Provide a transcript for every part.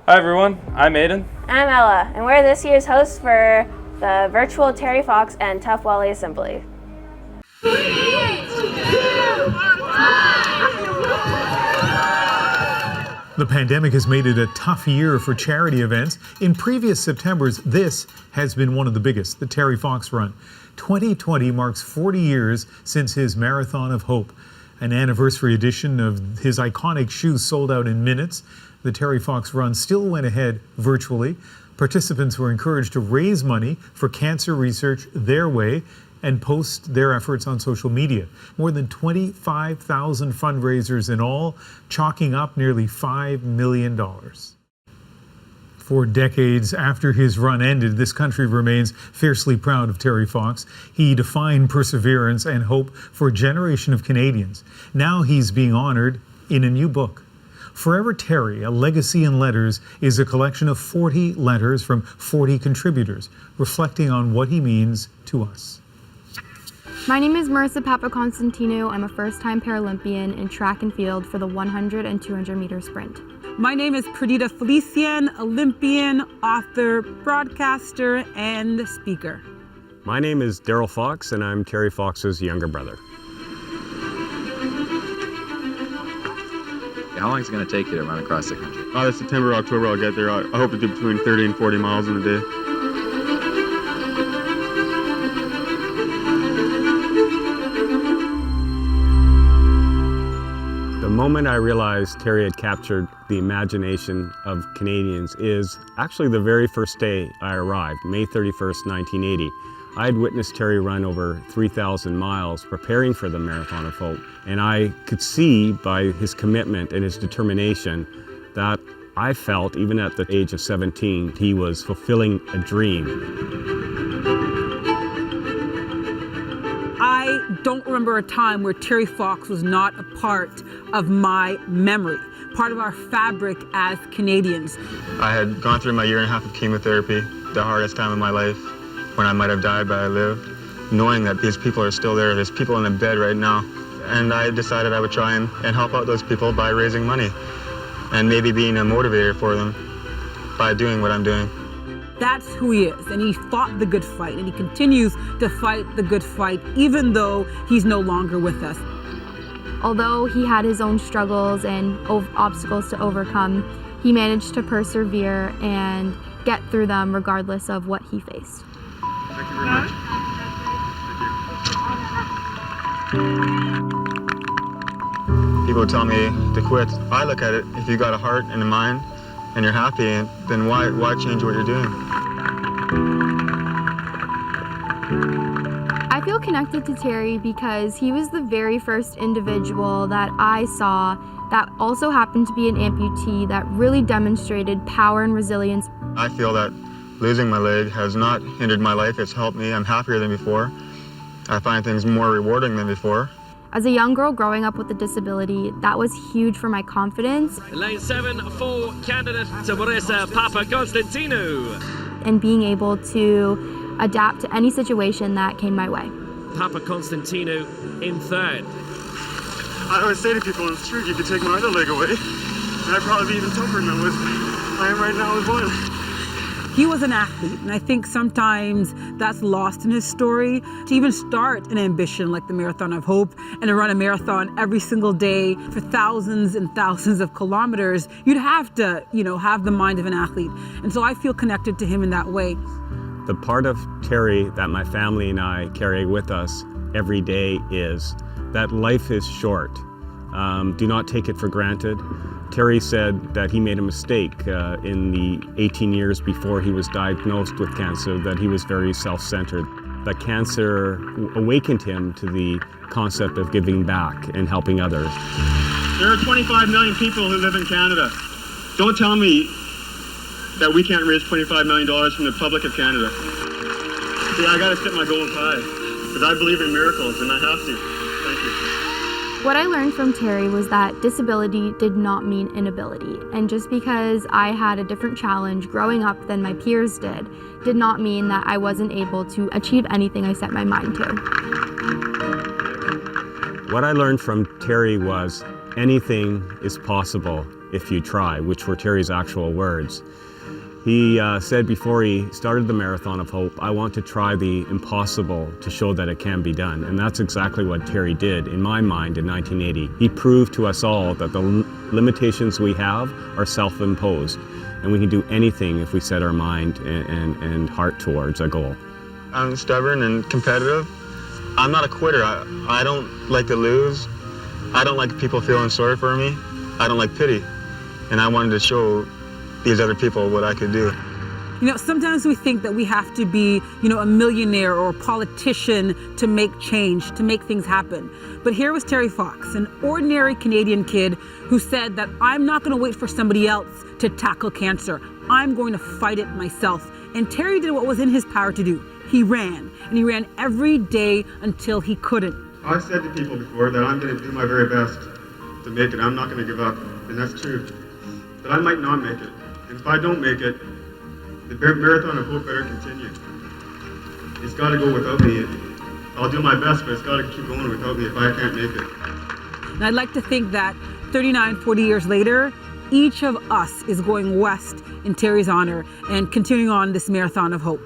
Hi everyone, I'm Aiden. And I'm Ella, and we're this year's hosts for the virtual Terry Fox and Tuff Wally Assembly. The pandemic has made it a tough year for charity events. In previous Septembers, this has been one of the biggest, the Terry Fox Run. 2020 marks 40 years since his Marathon of Hope. An anniversary edition of his iconic shoes sold out in minutes. The Terry Fox Run still went ahead virtually. Participants were encouraged to raise money for cancer research their way and post their efforts on social media. More than 25,000 fundraisers in all, chalking up nearly $5 million. For decades after his run ended, this country remains fiercely proud of Terry Fox. He defined perseverance and hope for a generation of Canadians. Now he's being honored in a new book. Forever Terry, A Legacy in Letters, is a collection of 40 letters from 40 contributors, reflecting on what he means to us. My name is Marissa Papaconstantino. I'm a first-time Paralympian in track and field for the 100 and 200 meter sprint. My name is Perdita Felician, Olympian, author, broadcaster, and speaker. My name is Daryl Fox, and I'm Terry Fox's younger brother. How long is it going to take you to run across the country? This September, October, I'll get there. I hope to do between 30 and 40 miles in a day. The moment I realized Terry had captured the imagination of Canadians is actually the very first day I arrived, May 31st, 1980. I had witnessed Terry run over 3,000 miles preparing for the Marathon of Hope, and I could see by his commitment and his determination that I felt, even at the age of 17, he was fulfilling a dream. I don't remember a time where Terry Fox was not a part of my memory, part of our fabric as Canadians. I had gone through my year and a half of chemotherapy, the hardest time of my life, when I might have died, but I lived, knowing that these people are still there. There's people in the bed right now. And I decided I would try and help out those people by raising money and maybe being a motivator for them by doing what I'm doing. That's who he is, and he fought the good fight, and he continues to fight the good fight, even though he's no longer with us. Although he had his own struggles and obstacles to overcome, he managed to persevere and get through them regardless of what he faced. Thank you very much. People tell me to quit. I look at it, if you got a heart and a mind and you're happy, then why change what you're doing? I feel connected to Terry because he was the very first individual that I saw that also happened to be an amputee that really demonstrated power and resilience. I feel that losing my leg has not hindered my life. It's helped me. I'm happier than before. I find things more rewarding than before. As a young girl growing up with a disability, that was huge for my confidence. Lane 7 for candidate to Marissa Papaconstantino. And being able to adapt to any situation that came my way. Papaconstantino in third. I always say to people on the street, you could take my other leg away, and I'd probably be even tougher than I am right now with one. He was an athlete, and I think sometimes that's lost in his story. To even start an ambition like the Marathon of Hope and to run a marathon every single day for thousands and thousands of kilometers, you'd have to, have the mind of an athlete. And so I feel connected to him in that way. The part of Terry that my family and I carry with us every day is that life is short. Do not take it for granted. Terry said that he made a mistake in the 18 years before he was diagnosed with cancer, that he was very self-centered. That cancer awakened him to the concept of giving back and helping others. There are 25 million people who live in Canada. Don't tell me that we can't raise $25 million from the public of Canada. See, I gotta set my goals high, because I believe in miracles, and I have to. Thank you. What I learned from Terry was that disability did not mean inability. And just because I had a different challenge growing up than my peers did not mean that I wasn't able to achieve anything I set my mind to. What I learned from Terry was anything is possible if you try, which were Terry's actual words. He said before he started the Marathon of Hope, I want to try the impossible to show that it can be done. And that's exactly what Terry did, in my mind, in 1980. He proved to us all that the limitations we have are self-imposed, and we can do anything if we set our mind and heart towards a goal. I'm stubborn and competitive. I'm not a quitter. I don't like to lose. I don't like people feeling sorry for me. I don't like pity. And I wanted to show these other people what I could do. You know, sometimes we think that we have to be, a millionaire or a politician to make change, to make things happen. But here was Terry Fox, an ordinary Canadian kid who said that I'm not going to wait for somebody else to tackle cancer. I'm going to fight it myself. And Terry did what was in his power to do. He ran, and he ran every day until he couldn't. I've said to people before that I'm going to do my very best to make it. I'm not going to give up, and that's true. But I might not make it. And if I don't make it, the Marathon of Hope better continue. It's got to go without me. I'll do my best, but it's got to keep going without me if I can't make it. And I'd like to think that 39, 40 years later, each of us is going west in Terry's honor and continuing on this Marathon of Hope.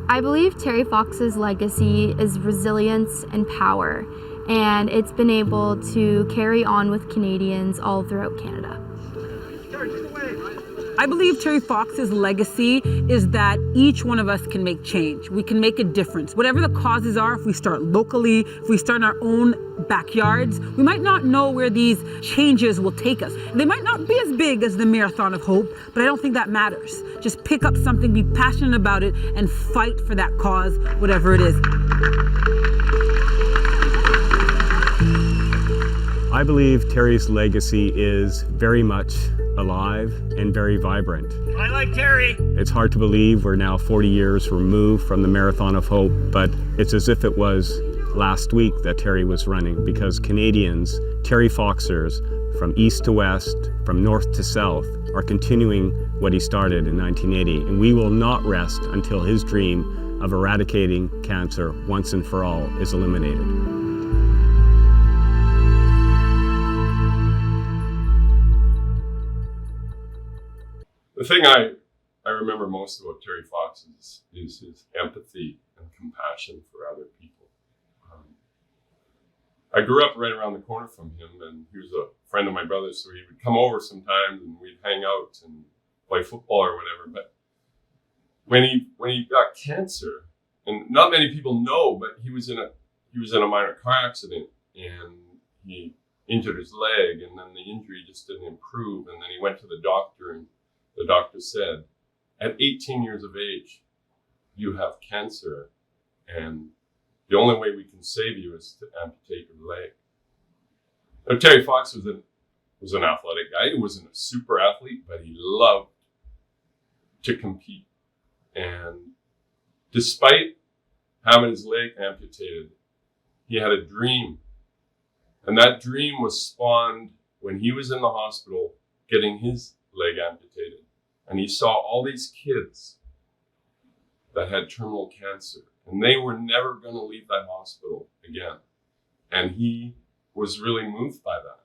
I believe Terry Fox's legacy is resilience and power, and it's been able to carry on with Canadians all throughout Canada. I believe Terry Fox's legacy is that each one of us can make change. We can make a difference. Whatever the causes are, if we start locally, if we start in our own backyards, we might not know where these changes will take us. They might not be as big as the Marathon of Hope, but I don't think that matters. Just pick up something, be passionate about it, and fight for that cause, whatever it is. I believe Terry's legacy is very much alive and very vibrant. I like Terry. It's hard to believe we're now 40 years removed from the Marathon of Hope, but it's as if it was last week that Terry was running, because Canadians, Terry Foxers, from east to west, from north to south, are continuing what he started in 1980, and we will not rest until his dream of eradicating cancer once and for all is eliminated. The thing I remember most about Terry Fox is his empathy and compassion for other people. I grew up right around the corner from him, and he was a friend of my brother's, so he would come over sometimes and we'd hang out and play football or whatever. But when he got cancer, and not many people know, but he was in a minor car accident and he injured his leg, and then the injury just didn't improve, and then he went to the doctor, and the doctor said, at 18 years of age, you have cancer, and the only way we can save you is to amputate your leg. Now, Terry Fox was an athletic guy. He wasn't a super athlete, but he loved to compete. And despite having his leg amputated, he had a dream. And that dream was spawned when he was in the hospital getting his leg amputated. And he saw all these kids that had terminal cancer, and they were never going to leave that hospital again. And he was really moved by that,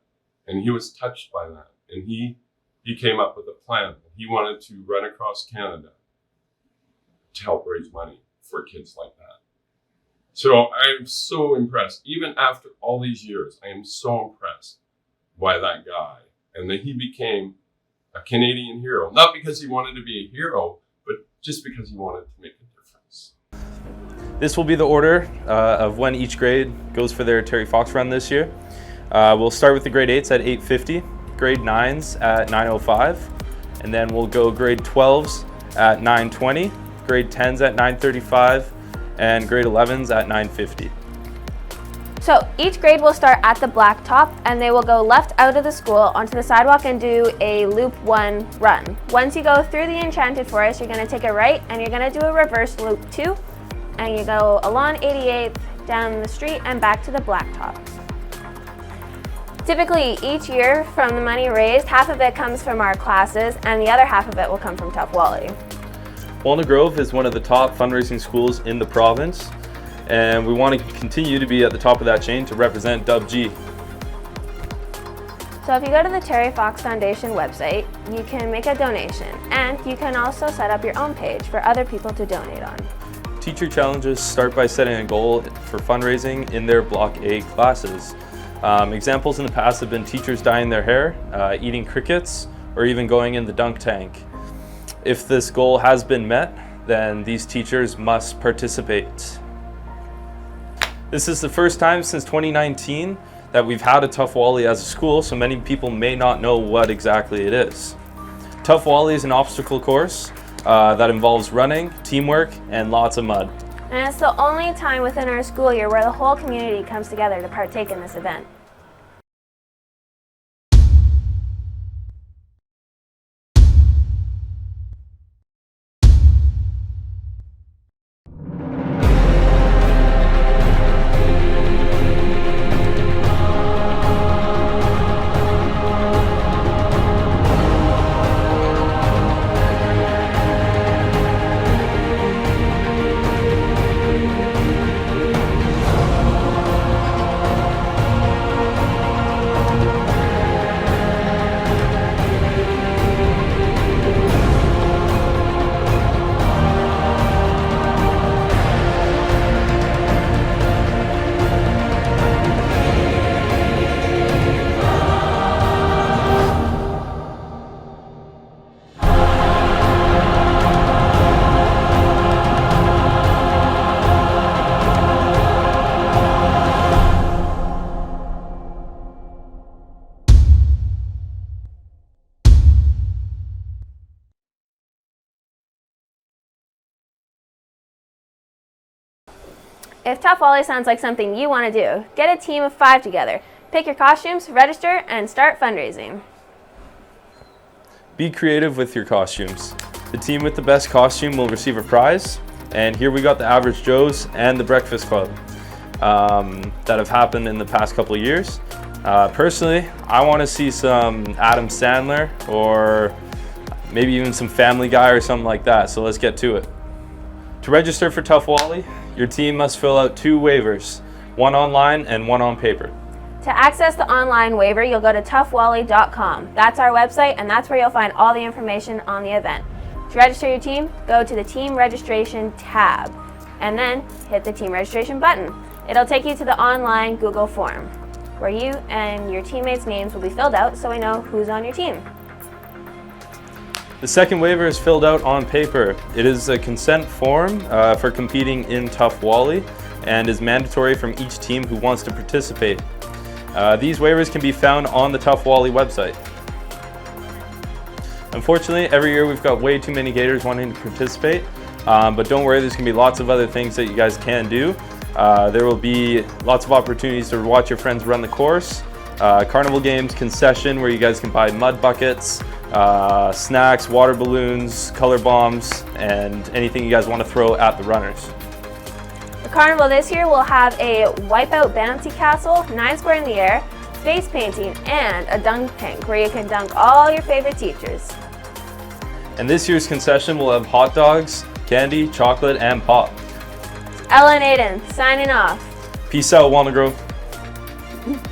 and he was touched by that. And he came up with a plan. He wanted to run across Canada to help raise money for kids like that. So I'm so impressed. Even after all these years, I am so impressed by that guy, and that he became a Canadian hero, not because he wanted to be a hero, but just because he wanted to make a difference. This will be the order of when each grade goes for their Terry Fox run this year. We'll start with the grade 8s at 8:50, grade 9s at 9:05, and then we'll go grade 12s at 9:20, grade 10s at 9:35, and grade 11s at 9:50. So each grade will start at the blacktop, and they will go left out of the school onto the sidewalk and do a loop 1 run. Once you go through the Enchanted Forest, you're going to take a right and you're going to do a reverse loop 2, and you go along 88th, down the street, and back to the blacktop. Typically, each year from the money raised, half of it comes from our classes and the other half of it will come from Tuff Wally. Walnut Grove is one of the top fundraising schools in the province, and we want to continue to be at the top of that chain to represent Dub G. So if you go to the Terry Fox Foundation website, you can make a donation, and you can also set up your own page for other people to donate on. Teacher challenges start by setting a goal for fundraising in their Block A classes. Examples in the past have been teachers dyeing their hair, eating crickets, or even going in the dunk tank. If this goal has been met, then these teachers must participate. This is the first time since 2019 that we've had a Tuff Wally as a school, so many people may not know what exactly it is. Tuff Wally is an obstacle course that involves running, teamwork, and lots of mud. And it's the only time within our school year where the whole community comes together to partake in this event. If Tuff Wally sounds like something you want to do, get a team of 5 together. Pick your costumes, register, and start fundraising. Be creative with your costumes. The team with the best costume will receive a prize, and here we got the Average Joes and the Breakfast Club that have happened in the past couple of years. Personally, I want to see some Adam Sandler or maybe even some Family Guy or something like that, so let's get to it. To register for Tuff Wally, your team must fill out 2 waivers, one online and one on paper. To access the online waiver, you'll go to tuffwally.com. That's our website, and that's where you'll find all the information on the event. To register your team, go to the Team Registration tab, and then hit the Team Registration button. It'll take you to the online Google form, where you and your teammates' names will be filled out so we know who's on your team. The second waiver is filled out on paper. It is a consent form for competing in Tuff Wally and is mandatory from each team who wants to participate. These waivers can be found on the Tuff Wally website. Unfortunately, every year we've got way too many Gators wanting to participate, but don't worry, there's going to be lots of other things that you guys can do. There will be lots of opportunities to watch your friends run the course, carnival games, concession where you guys can buy mud buckets, snacks, water balloons, color bombs, and anything you guys want to throw at the runners. The carnival this year will have a wipeout bouncy castle, 9 square in the air, face painting, and a dunk tank where you can dunk all your favorite teachers. And this year's concession will have hot dogs, candy, chocolate, and pop. Ella and Aiden, signing off. Peace out, Walnut Grove.